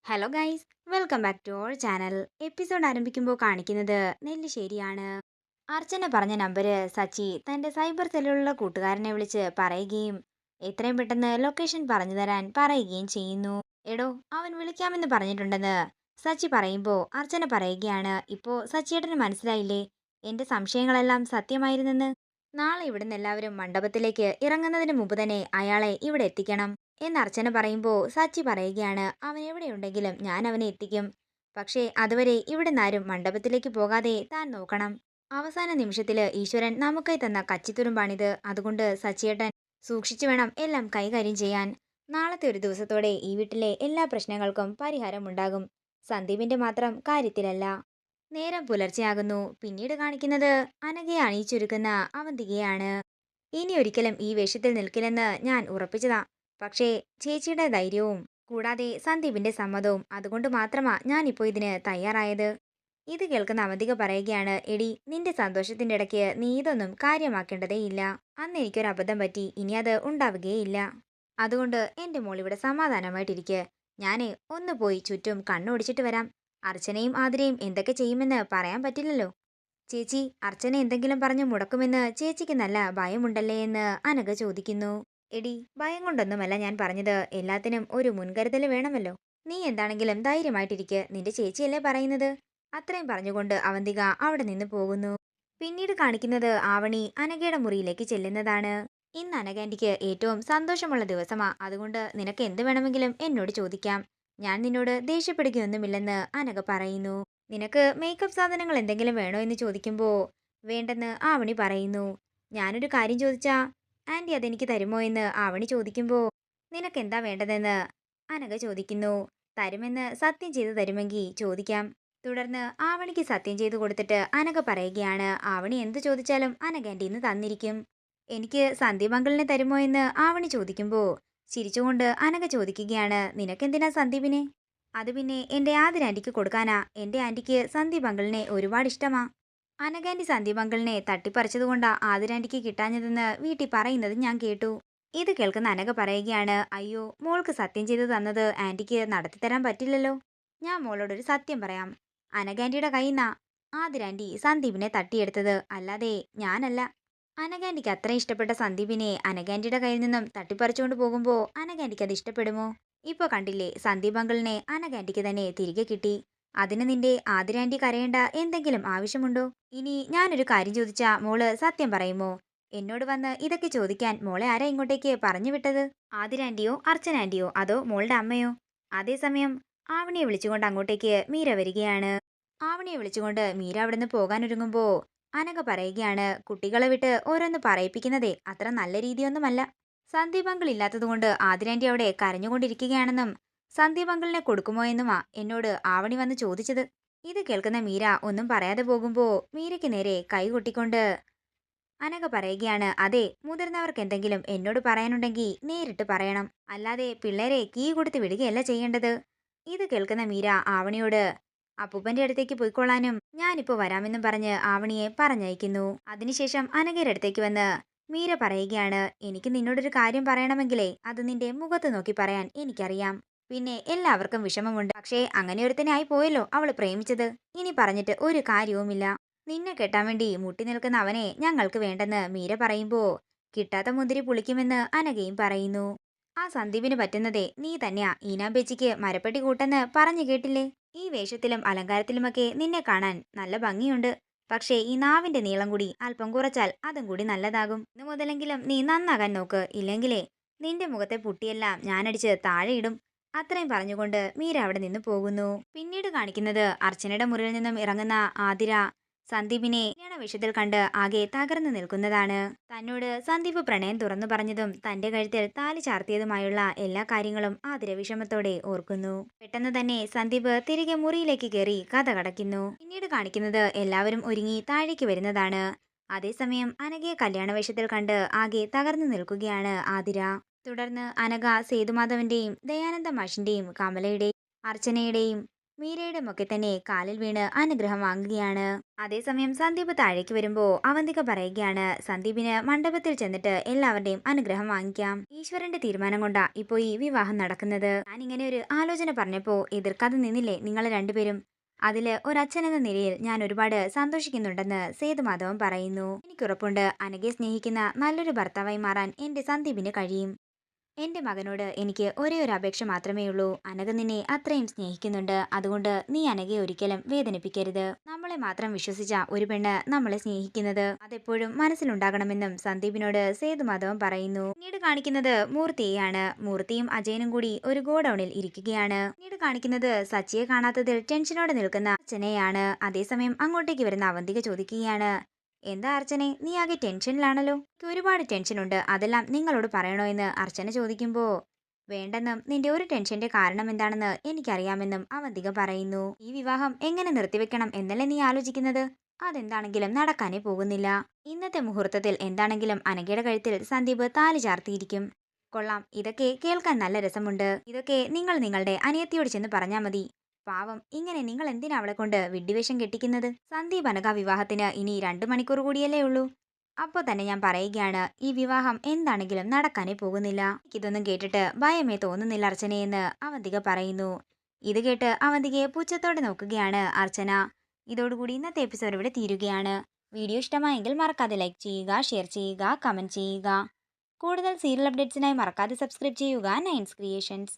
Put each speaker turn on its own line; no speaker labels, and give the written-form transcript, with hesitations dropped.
Hello guys, welcome back to our channel. Episode ആരംഭിക്കുമ്പോൾ കാണിക്കുന്നത് നെല്ലിശ്ശേരിയാണ്. അർച്ചന പറഞ്ഞ നമ്പര് സച്ചി തന്റെ സൈബർ സെല്ലിലുള്ള കൂട്ടുകാരനെ വിളിച്ച് പറയുകയും എത്രയും പെട്ടെന്ന് ലൊക്കേഷൻ പറഞ്ഞു തരാൻ പറയുകയും ചെയ്യുന്നു. എടോ, അവൻ വിളിക്കാമെന്ന് പറഞ്ഞിട്ടുണ്ടെന്ന് സച്ചി പറയുമ്പോൾ അർച്ചന പറയുകയാണ്, ഇപ്പോ സച്ചിയേട്ടന് മനസ്സിലായില്ലേ എന്റെ സംശയങ്ങളെല്ലാം സത്യമായിരുന്നെന്ന്. നാളെ ഇവിടുന്ന് എല്ലാവരും മണ്ഡപത്തിലേക്ക് ഇറങ്ങുന്നതിന് മുമ്പ് തന്നെ അയാളെ ഇവിടെ എത്തിക്കണം എന്ന് അർച്ചന പറയുമ്പോൾ സച്ചി പറയുകയാണ്, അവൻ എവിടെയുണ്ടെങ്കിലും ഞാൻ അവനെ എത്തിക്കും. പക്ഷേ അതുവരെ ഇവിടുന്ന് ആരും മണ്ഡപത്തിലേക്ക് പോകാതെ താൻ നോക്കണം. അവസാന നിമിഷത്തില് ഈശ്വരൻ നമുക്കായി തന്ന കച്ചിത്തുരുമ്പാണിത്. അതുകൊണ്ട് സച്ചിയേട്ടൻ സൂക്ഷിച്ചു വേണം എല്ലാം കൈകാര്യം ചെയ്യാൻ. നാളത്തെ ഒരു ദിവസത്തോടെ ഈ വീട്ടിലെ എല്ലാ പ്രശ്നങ്ങൾക്കും പരിഹാരമുണ്ടാകും. സന്ദീപിന്റെ മാത്രം കാര്യത്തിലല്ല. നേരം പുലർച്ചെയാകുന്നു. പിന്നീട് കാണിക്കുന്നത് അനഘയെ അണിയിച്ചൊരുക്കുന്ന അവന്തികയാണ്. ഇനി ഒരിക്കലും ഈ വേഷത്തിൽ നിൽക്കില്ലെന്ന് ഞാൻ ഉറപ്പിച്ചതാ. പക്ഷേ ചേച്ചിയുടെ ധൈര്യവും കൂടാതെ സന്ദീപിന്റെ സമ്മതവും അതുകൊണ്ട് മാത്രമാ ഞാനിപ്പോ ഇതിന് തയ്യാറായത്. ഇത് കേൾക്കുന്ന അവന്തിക പറയുകയാണ്, എടി നിന്റെ സന്തോഷത്തിന്റെ ഇടയ്ക്ക് നീ ഇതൊന്നും കാര്യമാക്കേണ്ടതേയില്ല. അന്ന് എനിക്കൊരു അബദ്ധം പറ്റി, ഇനി അത് ഉണ്ടാവുകയില്ല. അതുകൊണ്ട് എന്റെ മോൾ ഇവിടെ സമാധാനമായിട്ടിരിക്കെ. ഞാനേ ഒന്ന് പോയി ചുറ്റും കണ്ണോടിച്ചിട്ട് വരാം. അർച്ചനയും ആതിരയും എന്തൊക്കെ ചെയ്യുമെന്ന് പറയാൻ പറ്റില്ലല്ലോ. ചേച്ചി, അർച്ചന എന്തെങ്കിലും പറഞ്ഞു മുടക്കുമെന്ന് ചേച്ചിക്ക് നല്ല ഭയമുണ്ടല്ലേ എന്ന് അനഘ ചോദിക്കുന്നു. എടി, ഭയം കൊണ്ടൊന്നുമല്ല ഞാൻ പറഞ്ഞത്. എല്ലാത്തിനും ഒരു മുൻകരുതൽ വേണമല്ലോ. നീ എന്താണെങ്കിലും ധൈര്യമായിട്ടിരിക്കെ, നിന്റെ ചേച്ചിയല്ലേ പറയുന്നത്. അത്രയും പറഞ്ഞുകൊണ്ട് അവന്തിക അവിടെ നിന്ന് പോകുന്നു. പിന്നീട് കാണിക്കുന്നത് ആവണി അനഘയുടെ മുറിയിലേക്ക് ചെല്ലുന്നതാണ്. ഇന്ന് അനഘാന്റിക്ക് ഏറ്റവും സന്തോഷമുള്ള ദിവസമാ. അതുകൊണ്ട് നിനക്ക് എന്ത് വേണമെങ്കിലും എന്നോട് ചോദിക്കാം. ഞാൻ നിന്നോട് ദേഷ്യപ്പെടുകയൊന്നുമില്ലെന്ന് അനഘ പറയുന്നു. നിനക്ക് മേക്കപ്പ് സാധനങ്ങൾ എന്തെങ്കിലും വേണോ എന്ന് ചോദിക്കുമ്പോ വേണ്ടെന്ന് ആവണി പറയുന്നു. ഞാനൊരു കാര്യം ചോദിച്ചാ ആന്റി അതെനിക്ക് തരുമോ എന്ന് ആവണി ചോദിക്കുമ്പോ നിനക്കെന്താ വേണ്ടതെന്ന് അനഘ ചോദിക്കുന്നു. തരുമെന്ന് സത്യം ചെയ്തു തരുമെങ്കിൽ ചോദിക്കാം. തുടർന്ന് ആവണിക്ക് സത്യം ചെയ്തു കൊടുത്തിട്ട് അനഘ പറയുകയാണ്, ആവണി എന്ത് ചോദിച്ചാലും അനഘ ആന്റി ഇന്ന് തന്നിരിക്കും. എനിക്ക് സന്ദീപ് അങ്കിളിനെ തരുമോ എന്ന് ആവണി ചോദിക്കുമ്പോ ചിരിച്ചുകൊണ്ട് അനഘ ചോദിക്കുകയാണ്, നിനക്കെന്തിനാ സന്ദീപിനെ? അത് പിന്നെ എന്റെ ആതിര ആന്റിക്ക് കൊടുക്കാനാ. എന്റെ ആന്റിക്ക് സന്ദീപ് അങ്കിളിനെ ഒരുപാട് ഇഷ്ടമാ. അനഘാന്റി സന്ദീപ് അങ്കിളിനെ തട്ടിപ്പറിച്ചതുകൊണ്ടാ ആതിര ആന്റിക്ക് കിട്ടാഞ്ഞതെന്ന് വീട്ടിൽ പറയുന്നത് ഞാൻ കേട്ടു. ഇത് കേൾക്കുന്ന അനഘ പറയുകയാണ്, അയ്യോ, മോൾക്ക് സത്യം ചെയ്തു തന്നത് ആന്റിക്ക് നടത്തിത്തരാൻ പറ്റില്ലല്ലോ. ഞാൻ മോളോടൊരു സത്യം പറയാം. അനഘാന്റിയുടെ കയ്യിൽ നിന്നാ ആതിര ആന്റി സന്ദീപിനെ തട്ടിയെടുത്തത്, അല്ലാതെ ഞാനല്ല. അനഘാന്റിക്ക് അത്ര ഇഷ്ടപ്പെട്ട സന്ദീപിനെ അനഘാന്റിയുടെ കയ്യിൽ നിന്നും തട്ടിപ്പറിച്ചുകൊണ്ട് പോകുമ്പോൾ അനഘാന്റിക്ക് അത് ഇഷ്ടപ്പെടുമോ? ഇപ്പൊ കണ്ടില്ലേ, സന്ദീപ് അങ്കിളിനെ അനഘാന്റിക്ക് തന്നെ തിരികെ കിട്ടി. അതിന് നിന്റെ ആതിര ആന്റി കരയേണ്ട എന്തെങ്കിലും ആവശ്യമുണ്ടോ? ഇനി ഞാനൊരു കാര്യം ചോദിച്ചാ മോള് സത്യം പറയുമോ? എന്നോട് വന്ന് ഇതൊക്കെ ചോദിക്കാൻ മോളെ ആരാ ഇങ്ങോട്ടേക്ക് പറഞ്ഞു വിട്ടത്? ആതിര ആന്റിയോ അർച്ചന ആന്റിയോ അതോ മോളുടെ അമ്മയോ? അതേസമയം ആവണിയെ വിളിച്ചുകൊണ്ട് അങ്ങോട്ടേക്ക് മീര വരികയാണ്. ആവണിയെ വിളിച്ചുകൊണ്ട് മീര അവിടുന്ന് പോകാനൊരുങ്ങുമ്പോ അനഘ പറയുകയാണ്, കുട്ടികളെ വിട്ട് ഓരോന്ന് പറയിപ്പിക്കുന്നതേ അത്ര നല്ല രീതിയൊന്നുമല്ല. സന്ദീപ് അങ്കിൾ ഇല്ലാത്തതുകൊണ്ട് ആതിരാന്റി അവിടെ കരഞ്ഞുകൊണ്ടിരിക്കുകയാണെന്നും സന്ദീപ് അങ്കിളിനെ കൊടുക്കുമോ എന്നുമാ എന്നോട് ആവണി വന്ന് ചോദിച്ചത്. ഇത് കേൾക്കുന്ന മീര ഒന്നും പറയാതെ പോകുമ്പോ മീരയ്ക്ക് നേരെ കൈ കൊട്ടിക്കൊണ്ട് അനഘ പറയുകയാണ്, അതെ, മുതിർന്നവർക്ക് എന്തെങ്കിലും എന്നോട് പറയാനുണ്ടെങ്കിൽ നേരിട്ട് പറയണം, അല്ലാതെ പിള്ളേരെ കീ കൊടുത്ത് വിടുകയല്ല ചെയ്യേണ്ടത്. ഇത് കേൾക്കുന്ന മീര ആവണിയോട് അപ്പൂപ്പന്റെ അടുത്തേക്ക് പോയിക്കൊള്ളാനും ഞാനിപ്പോ വരാമെന്നും പറഞ്ഞ് ആവണിയെ പറഞ്ഞയക്കുന്നു. അതിനുശേഷം അനഘയുടെ അടുത്തേക്ക് വന്ന് മീര പറയുകയാണ്, എനിക്ക് നിന്നോടൊരു കാര്യം പറയണമെങ്കിലേ അത് നിന്റെ മുഖത്ത് നോക്കി പറയാൻ എനിക്കറിയാം. പിന്നെ എല്ലാവർക്കും വിഷമമുണ്ട്. പക്ഷേ അങ്ങനെ ഒരുത്തനെ ആയി പോയല്ലോ അവള് പ്രേമിച്ചത്. ഇനി പറഞ്ഞിട്ട് ഒരു കാര്യവുമില്ല. നിന്നെ കെട്ടാൻ വേണ്ടി മുട്ടി നിൽക്കുന്ന അവനെ ഞങ്ങൾക്ക് വേണ്ടെന്ന് മീര പറയുമ്പോ കിട്ടാത്ത മുന്തിരി പുളിക്കുമെന്ന് അനഘയും പറയുന്നു. ആ സന്ദീപിന് പറ്റുന്നതേ നീ തന്നെയാ. ഈനാമ്പേച്ചിക്ക് മരപ്പെട്ടി കൂട്ടെന്ന് പറഞ്ഞു കേട്ടില്ലേ? ഈ വേഷത്തിലും അലങ്കാരത്തിലുമൊക്കെ നിന്നെ കാണാൻ നല്ല ഭംഗിയുണ്ട്. പക്ഷേ ഈ നാവിന്റെ നീളം കൂടി അല്പം കുറച്ചാൽ അതും കൂടി നല്ലതാകും. ഇന്നു മുതലെങ്കിലും നീ നന്നാകാൻ നോക്ക്. ഇല്ലെങ്കിലേ നിന്റെ മുഖത്തെ പുട്ടിയെല്ലാം ഞാനടിച്ച് താഴെയിടും. അത്രയും പറഞ്ഞുകൊണ്ട് മീര അവിടെ നിന്ന് പോകുന്നു. പിന്നീട് കാണിക്കുന്നത് അർച്ചനയുടെ മുറിയിൽ നിന്നും ഇറങ്ങുന്ന ആതിര സന്ദീപിനെ കല്യാണ വേഷത്തിൽ കണ്ട് ആകെ തകർന്നു നിൽക്കുന്നതാണ്. തന്നോട് സന്ദീപ് പ്രണയം തുറന്നു പറഞ്ഞതും തന്റെ കഴുത്തിൽ താലി ചാർത്തിയതുമായുള്ള എല്ലാ കാര്യങ്ങളും ആതിര വിഷമത്തോടെ ഓർക്കുന്നു. പെട്ടെന്ന് തന്നെ സന്ദീപ് തിരികെ മുറിയിലേക്ക് കയറി കഥ കടക്കുന്നു. പിന്നീട് കാണിക്കുന്നത് എല്ലാവരും ഒരുങ്ങി താഴേക്ക് വരുന്നതാണ്. അതേസമയം അനഘയെ കല്യാണ വേഷത്തിൽ കണ്ട് ആകെ തകർന്നു നിൽക്കുകയാണ് ആതിര. തുടർന്ന് അനഘ സേതുമാധവന്റെയും ദയാനന്ദ മാഷിന്റെയും കമലയുടെയും അർച്ചനയുടെയും മീരയുടെ മുഖെ തന്നെ കാലിൽ വീണ് അനുഗ്രഹം വാങ്ങുകയാണ്. അതേസമയം സന്ദീപ് താഴേക്ക് വരുമ്പോ അവന്തിക പറയുകയാണ്, സന്ദീപിന് മണ്ഡപത്തിൽ ചെന്നിട്ട് എല്ലാവരുടെയും അനുഗ്രഹം വാങ്ങിക്കാം. ഈശ്വരന്റെ തീരുമാനം കൊണ്ടാ ഇപ്പോ ഈ വിവാഹം നടക്കുന്നത്. ഞാൻ ഇങ്ങനെ ഒരു ആലോചന പറഞ്ഞപ്പോ എതിർക്കാതെ നിന്നില്ലേ നിങ്ങൾ രണ്ടുപേരും. അതില് ഒരച്ഛനെന്ന നിലയിൽ ഞാൻ ഒരുപാട് സന്തോഷിക്കുന്നുണ്ടെന്ന് സേതുമാധവൻ പറയുന്നു. എനിക്കുറപ്പുണ്ട് അനഘയെ സ്നേഹിക്കുന്ന നല്ലൊരു ഭർത്താവായി മാറാൻ എന്റെ സന്ദീപിന് കഴിയും. എന്റെ മകനോട് എനിക്ക് ഒരേ ഒരു അപേക്ഷ മാത്രമേ ഉള്ളൂ. അനഘ നിന്നെ അത്രയും സ്നേഹിക്കുന്നുണ്ട്. അതുകൊണ്ട് നീ അനഘയെ ഒരിക്കലും വേദനിപ്പിക്കരുത്. നമ്മളെ മാത്രം വിശ്വസിച്ച ഒരു പെണ്ണ് നമ്മളെ സ്നേഹിക്കുന്നത് അതെപ്പോഴും മനസ്സിലുണ്ടാകണമെന്നും സന്ദീപിനോട് സേതുമാധവൻ പറയുന്നു. പിന്നീട് കാണിക്കുന്നത് മൂർത്തിയെയാണ്. മൂർത്തിയും അജയനും കൂടി ഒരു ഗോഡൌണിൽ ഇരിക്കുകയാണ്. പിന്നീട് കാണിക്കുന്നത് സച്ചിയെ കാണാത്തതിൽ ടെൻഷനോടെ നിൽക്കുന്ന അർച്ചനയാണ്. അതേസമയം അങ്ങോട്ടേക്ക് വരുന്ന അവന്തിക ചോദിക്കുകയാണ്, എന്താ അർച്ചനെ, നീ ആകെ ടെൻഷനിലാണല്ലോ. എനിക്ക് ഒരുപാട് ടെൻഷനുണ്ട്, അതെല്ലാം നിങ്ങളോട് പറയണോ എന്ന് അർച്ചന ചോദിക്കുമ്പോ, വേണ്ടെന്നും നിന്റെ ഒരു ടെൻഷന്റെ കാരണം എന്താണെന്ന് എനിക്കറിയാമെന്നും അവന്തിക പറയുന്നു. ഈ വിവാഹം എങ്ങനെ നിർത്തിവെക്കണം എന്നല്ലേ നീ ആലോചിക്കുന്നത്. അതെന്താണെങ്കിലും നടക്കാനേ പോകുന്നില്ല. ഇന്നത്തെ മുഹൂർത്തത്തിൽ എന്താണെങ്കിലും അനഘയുടെ കഴുത്തിൽ സന്ദീപ് താലി ചാർത്തിയിരിക്കും. കൊള്ളാം, ഇതൊക്കെ കേൾക്കാൻ നല്ല രസമുണ്ട്. ഇതൊക്കെ നിങ്ങൾ നിങ്ങളുടെ അനിയത്തിയോട് ചെന്ന് പറഞ്ഞാൽ മതി. പാവം, ഇങ്ങനെ നിങ്ങൾ എന്തിനാ അവളെ കൊണ്ട് വിഡ്ഢിവേഷം കെട്ടിക്കുന്നത്. സന്ദീപ് അനഘ വിവാഹത്തിന് ഇനി 2 മണിക്കൂർ കൂടിയല്ലേ ഉള്ളൂ. അപ്പോൾ തന്നെ ഞാൻ പറയുകയാണ്, ഈ വിവാഹം എന്താണെങ്കിലും നടക്കാനേ പോകുന്നില്ല. എനിക്കിതൊന്നും കേട്ടിട്ട് ഭയമേ തോന്നുന്നില്ല അർച്ചനയെന്ന് അവന്തിക പറയുന്നു. ഇത് കേട്ട് അവന്തികയെ പുച്ഛത്തോടെ നോക്കുകയാണ് അർച്ചന. ഇതോടുകൂടി ഇന്നത്തെ എപ്പിസോഡ് ഇവിടെ തീരുകയാണ്. വീഡിയോ ഇഷ്ടമായെങ്കിൽ മറക്കാതെ ലൈക്ക് ചെയ്യുക, ഷെയർ ചെയ്യുക, കമന്റ് ചെയ്യുക. കൂടുതൽ സീരിയൽ അപ്ഡേറ്റ്സിനായി മറക്കാതെ സബ്സ്ക്രൈബ് ചെയ്യുക നയൻസ് ക്രിയേഷൻസ്.